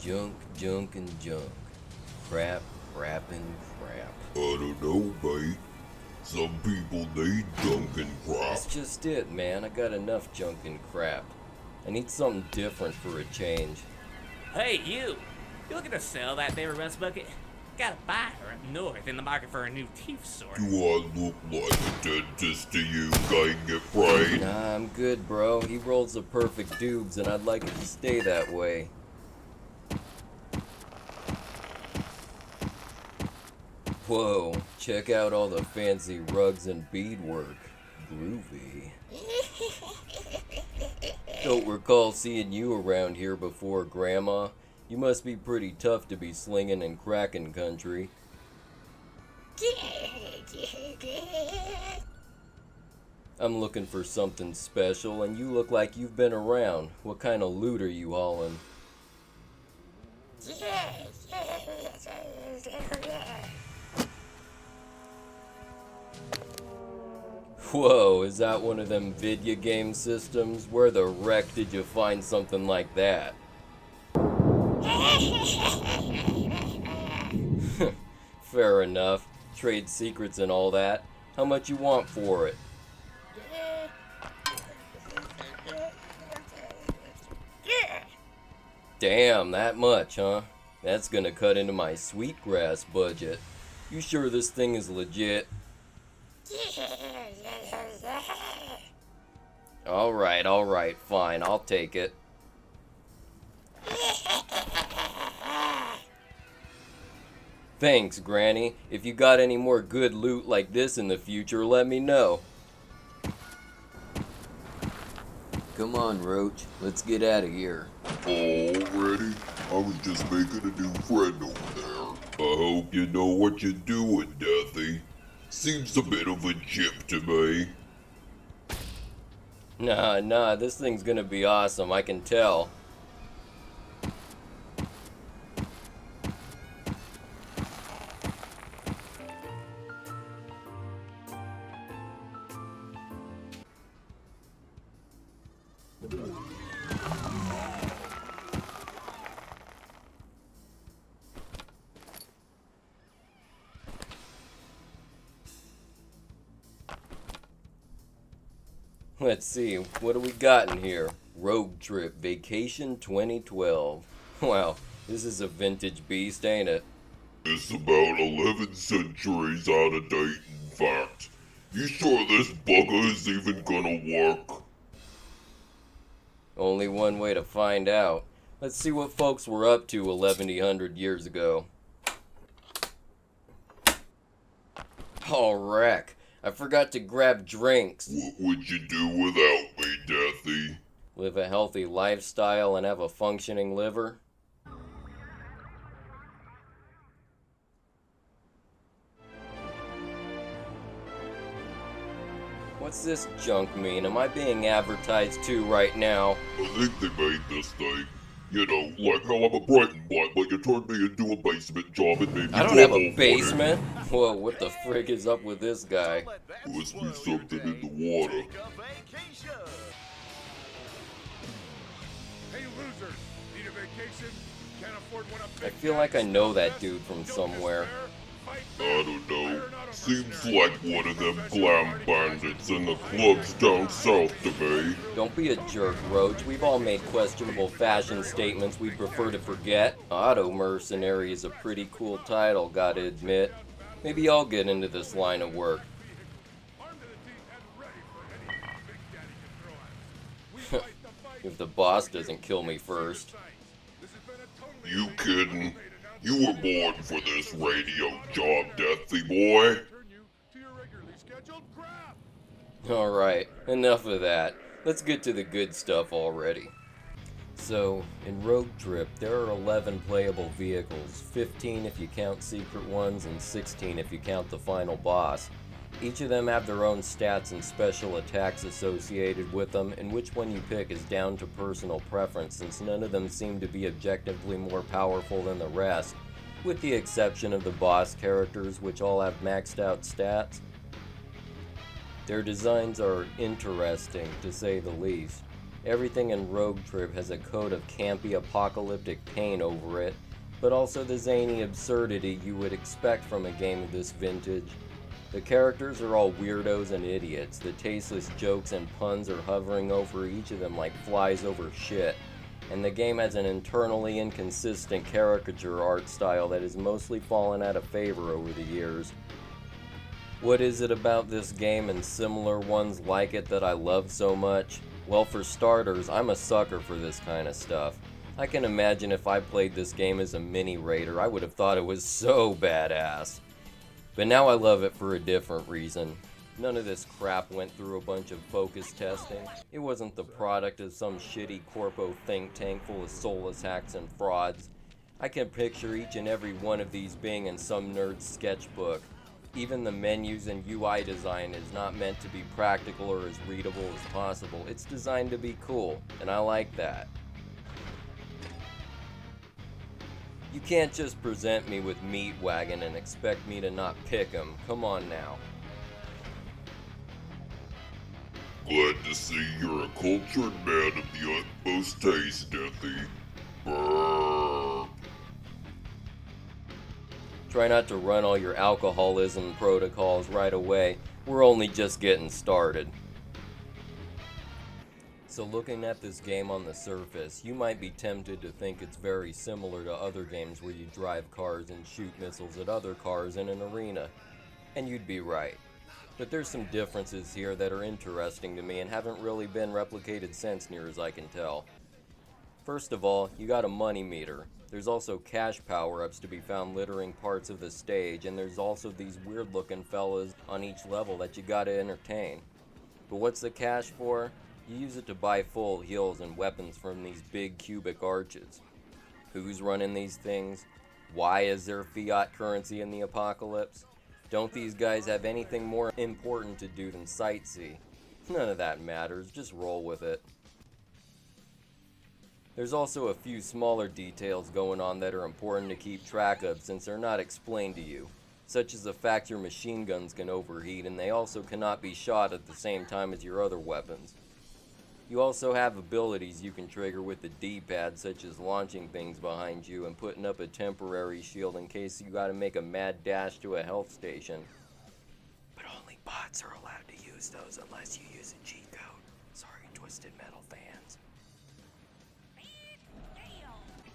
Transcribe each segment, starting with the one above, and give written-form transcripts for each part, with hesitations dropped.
Junk, and junk. Crap, and crap. I don't know, mate. Some people need junk and crap. That's just it, man. I got enough junk and crap. I need something different for a change. Hey, you! You looking to sell that there rust bucket? Got a buyer up north in the market for a new teeth sorter. Do I look like a dentist to you, gang it right? Nah, I'm good, bro. He rolls the perfect dubes, and I'd like it to stay that way. Whoa, check out all the fancy rugs and beadwork. Groovy. Don't recall seeing you around here before, Grandma. You must be pretty tough to be slinging in Kraken country. I'm looking for something special, and you look like you've been around. What kind of loot are you hauling? Whoa, is that one of them video game systems? Where the wreck did you find something like that? Fair enough. Trade secrets and all that. How much you want for it? Damn, that much, huh? That's gonna cut into my sweetgrass budget. You sure this thing is legit? Alright, fine, I'll take it. Thanks, Granny. If you got any more good loot like this in the future, let me know. Come on, Roach. Let's get out of here. Already? I was just making a new friend over there. I hope you know what you're doing, Dethy. Seems a bit of a chip to me. Nah, this thing's gonna be awesome, I can tell. Let's see, what do we got in here? Road Trip Vacation 2012. Wow, this is a vintage beast, ain't it? It's about 11 centuries out of date, in fact. You sure this bugger is even gonna work? Only one way to find out. Let's see what folks were up to 1100 years ago. Oh, wreck. I forgot to grab drinks. What would you do without me, Dethy? Live a healthy lifestyle and have a functioning liver? What's this junk mean? Am I being advertised to right now? I think they made this thing. You know, like how I'm a Brighton butt, but you turned me into a basement job and made me I don't have a basement. Whoa, what the frick is up with this guy? Must be something in the water. Hey losers, need a vacation? Can't afford one up I feel like I know that dude from somewhere. I don't know. Seems like one of them glam bandits in the clubs down south to me. Don't be a jerk, Roach. We've all made questionable fashion statements we'd prefer to forget. Auto Mercenary is a pretty cool title, gotta admit. Maybe I'll get into this line of work. If the boss doesn't kill me first. You kidding? You were born for this radio job, Dethy boy. Alright, enough of that. Let's get to the good stuff already. So, in Road Trip, there are 11 playable vehicles, 15 if you count secret ones, and 16 if you count the final boss. Each of them have their own stats and special attacks associated with them, and which one you pick is down to personal preference, since none of them seem to be objectively more powerful than the rest, with the exception of the boss characters, which all have maxed out stats. Their designs are interesting, to say the least. Everything in Rogue Trip has a coat of campy apocalyptic paint over it, but also the zany absurdity you would expect from a game of this vintage. The characters are all weirdos and idiots. The tasteless jokes and puns are hovering over each of them like flies over shit. And the game has an internally inconsistent caricature art style that has mostly fallen out of favor over the years. What is it about this game and similar ones like it that I love so much? Well, for starters, I'm a sucker for this kind of stuff. I can imagine if I played this game as a mini-raider, I would have thought it was so badass. But now I love it for a different reason. None of this crap went through a bunch of focus testing. It wasn't the product of some shitty corpo think tank full of soulless hacks and frauds. I can picture each and every one of these being in some nerd's sketchbook. Even the menus and UI design is not meant to be practical or as readable as possible. It's designed to be cool, and I like that. You can't just present me with Meat Wagon and expect me to not pick him. Come on now. Glad to see you're a cultured man of the utmost taste, Dethy. Brrr. Try not to run all your alcoholism protocols right away. We're only just getting started. So looking at this game on the surface, you might be tempted to think it's very similar to other games where you drive cars and shoot missiles at other cars in an arena. And you'd be right. But there's some differences here that are interesting to me and haven't really been replicated since, near as I can tell. First of all, you got a money meter. There's also cash power-ups to be found littering parts of the stage, and there's also these weird-looking fellas on each level that you gotta entertain. But what's the cash for? You use it to buy full heals and weapons from these big cubic arches. Who's running these things? Why is there fiat currency in the apocalypse? Don't these guys have anything more important to do than sightsee? None of that matters, just roll with it. There's also a few smaller details going on that are important to keep track of since they're not explained to you, such as the fact your machine guns can overheat and they also cannot be shot at the same time as your other weapons. You also have abilities you can trigger with the D-pad, such as launching things behind you and putting up a temporary shield in case you gotta make a mad dash to a health station. But only bots are allowed to use those unless you use a cheat code. Sorry, Twisted Metal fans.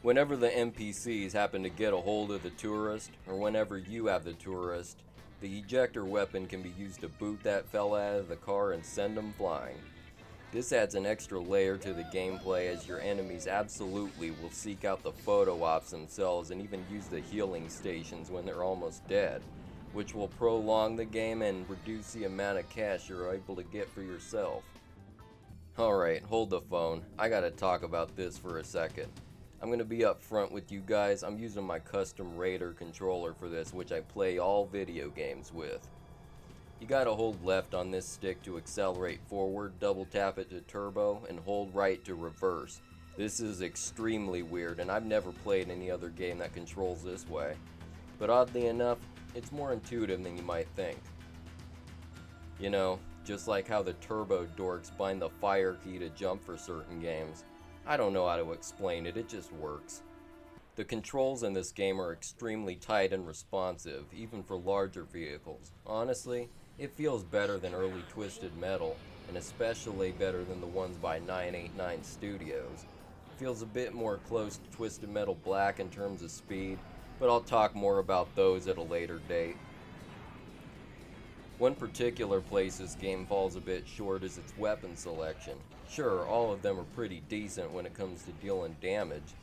Whenever the NPCs happen to get a hold of the tourist, or whenever you have the tourist, the ejector weapon can be used to boot that fella out of the car and send him flying. This adds an extra layer to the gameplay as your enemies absolutely will seek out the photo ops themselves and even use the healing stations when they're almost dead, which will prolong the game and reduce the amount of cash you're able to get for yourself. Alright, hold the phone. I gotta talk about this for a second. I'm gonna be up front with you guys. I'm using my custom Raider controller for this, which I play all video games with. You gotta hold left on this stick to accelerate forward, double tap it to turbo, and hold right to reverse. This is extremely weird, and I've never played any other game that controls this way. But oddly enough, it's more intuitive than you might think. You know, just like how the turbo dorks bind the fire key to jump for certain games. I don't know how to explain it, it just works. The controls in this game are extremely tight and responsive, even for larger vehicles. Honestly, it feels better than early Twisted Metal, and especially better than the ones by 989 Studios. It feels a bit more close to Twisted Metal Black in terms of speed, but I'll talk more about those at a later date. One particular place this game falls a bit short is its weapon selection. Sure, all of them are pretty decent when it comes to dealing damage,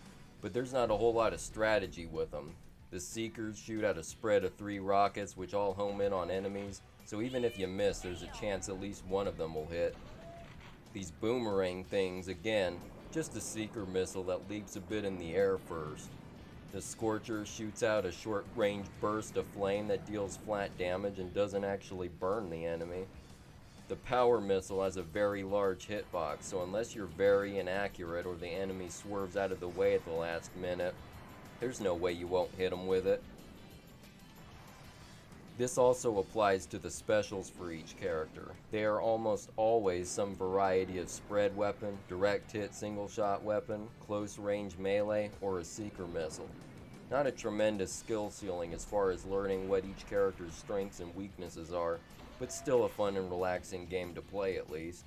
but there's not a whole lot of strategy with them. The Seekers shoot at a spread of 3 rockets which all home in on enemies, so even if you miss, there's a chance at least one of them will hit. These boomerang things, again, just a Seeker missile that leaps a bit in the air first. The Scorcher shoots out a short-range burst of flame that deals flat damage and doesn't actually burn the enemy. The Power Missile has a very large hitbox, so unless you're very inaccurate or the enemy swerves out of the way at the last minute, there's no way you won't hit them with it. This also applies to the specials for each character. They are almost always some variety of spread weapon, direct hit single shot weapon, close range melee, or a seeker missile. Not a tremendous skill ceiling as far as learning what each character's strengths and weaknesses are, but still a fun and relaxing game to play at least.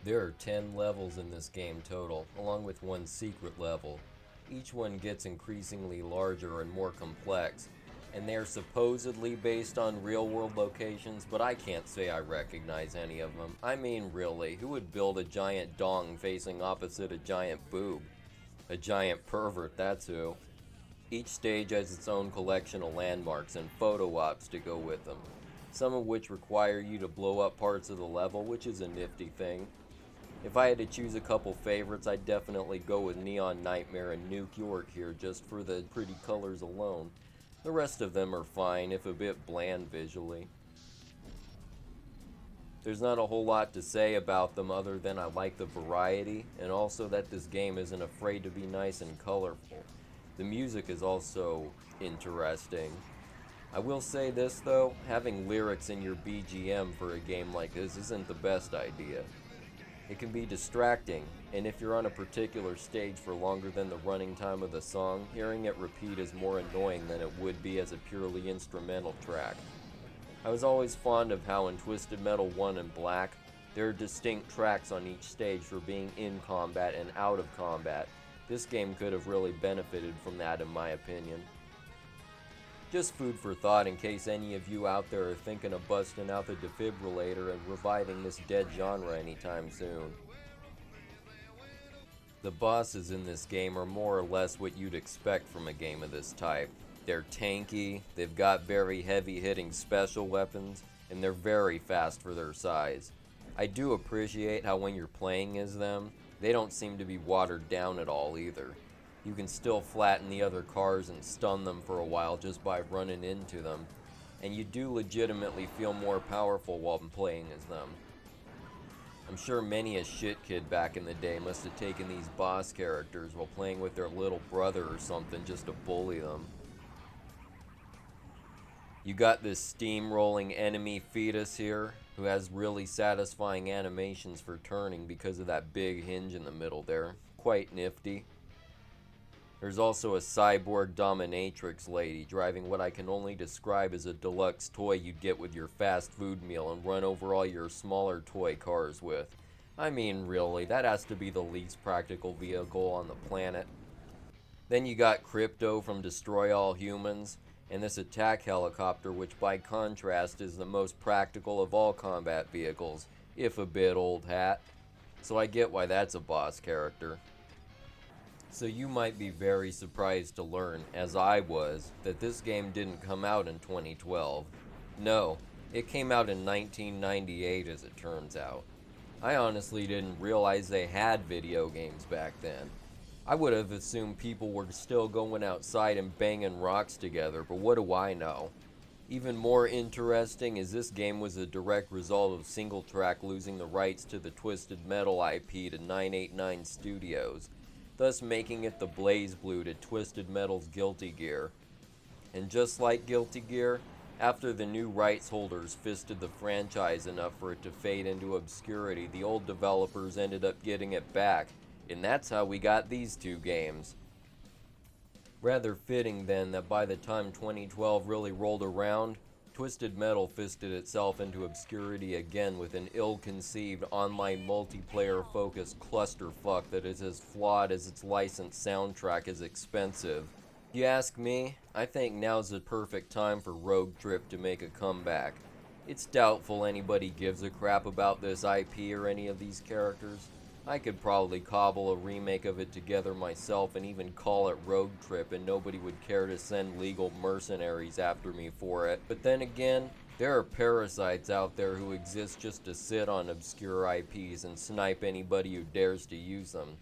There are 10 levels in this game total, along with one secret level. Each one gets increasingly larger and more complex, and they are supposedly based on real-world locations, but I can't say I recognize any of them. I mean, really, who would build a giant dong facing opposite a giant boob? A giant pervert, that's who. Each stage has its own collection of landmarks and photo ops to go with them, some of which require you to blow up parts of the level, which is a nifty thing. If I had to choose a couple favorites, I'd definitely go with Neon Nightmare and Nuke York here just for the pretty colors alone. The rest of them are fine, if a bit bland visually. There's not a whole lot to say about them other than I like the variety, and also that this game isn't afraid to be nice and colorful. The music is also interesting. I will say this though, having lyrics in your BGM for a game like this isn't the best idea. It can be distracting, and if you're on a particular stage for longer than the running time of the song, hearing it repeat is more annoying than it would be as a purely instrumental track. I was always fond of how in Twisted Metal 1 and Black, there are distinct tracks on each stage for being in combat and out of combat. This game could have really benefited from that in my opinion. Just food for thought in case any of you out there are thinking of busting out the defibrillator and reviving this dead genre anytime soon. The bosses in this game are more or less what you'd expect from a game of this type. They're tanky, they've got very heavy hitting special weapons, and they're very fast for their size. I do appreciate how when you're playing as them, they don't seem to be watered down at all either. You can still flatten the other cars and stun them for a while just by running into them, and you do legitimately feel more powerful while playing as them. I'm sure many a shit kid back in the day must have taken these boss characters while playing with their little brother or something just to bully them. You got this steamrolling enemy fetus here, who has really satisfying animations for turning because of that big hinge in the middle there. Quite nifty. There's also a cyborg dominatrix lady driving what I can only describe as a deluxe toy you'd get with your fast food meal and run over all your smaller toy cars with. I mean, really, that has to be the least practical vehicle on the planet. Then you got Crypto from Destroy All Humans, and this attack helicopter, which by contrast is the most practical of all combat vehicles, if a bit old hat. So I get why that's a boss character. So you might be very surprised to learn, as I was, that this game didn't come out in 2012. No, it came out in 1998 as it turns out. I honestly didn't realize they had video games back then. I would have assumed people were still going outside and banging rocks together, but what do I know? Even more interesting is this game was a direct result of Singletrack losing the rights to the Twisted Metal IP to 989 Studios, thus making it the Blaze Blue to Twisted Metal's Guilty Gear. And just like Guilty Gear, after the new rights holders fisted the franchise enough for it to fade into obscurity, the old developers ended up getting it back, and that's how we got these two games. Rather fitting then that by the time 2012 really rolled around, Twisted Metal fisted itself into obscurity again with an ill-conceived online multiplayer-focused clusterfuck that is as flawed as its licensed soundtrack is expensive. If you ask me, I think now's the perfect time for Rogue Trip to make a comeback. It's doubtful anybody gives a crap about this IP or any of these characters. I could probably cobble a remake of it together myself and even call it Rogue Trip and nobody would care to send legal mercenaries after me for it. But then again, there are parasites out there who exist just to sit on obscure IPs and snipe anybody who dares to use them.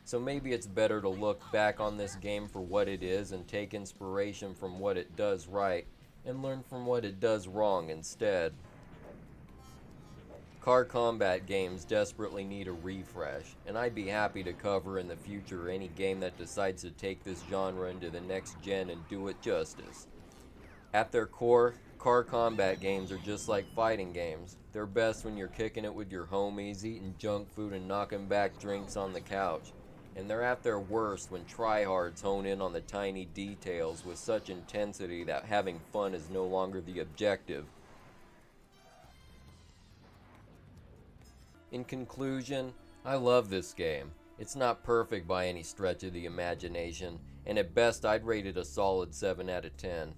So maybe it's better to look back on this game for what it is and take inspiration from what it does right and learn from what it does wrong instead. Car combat games desperately need a refresh, and I'd be happy to cover in the future any game that decides to take this genre into the next gen and do it justice. At their core, car combat games are just like fighting games. They're best when you're kicking it with your homies, eating junk food and knocking back drinks on the couch. And they're at their worst when tryhards hone in on the tiny details with such intensity that having fun is no longer the objective. In conclusion, I love this game. It's not perfect by any stretch of the imagination, and at best I'd rate it a solid 7 out of 10.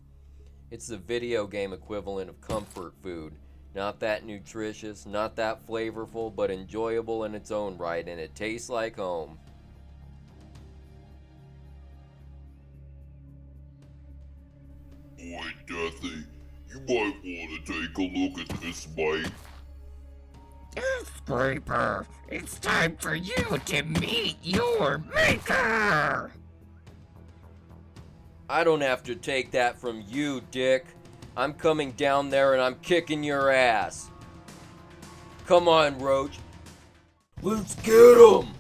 It's the video game equivalent of comfort food. Not that nutritious, not that flavorful, but enjoyable in its own right, and it tastes like home. Boy, Deathy, you might want to take a look at this, mate. Deth Skraper, it's time for you to meet your maker! I don't have to take that from you, Dick. I'm coming down there and I'm kicking your ass. Come on, Roach. Let's get 'em!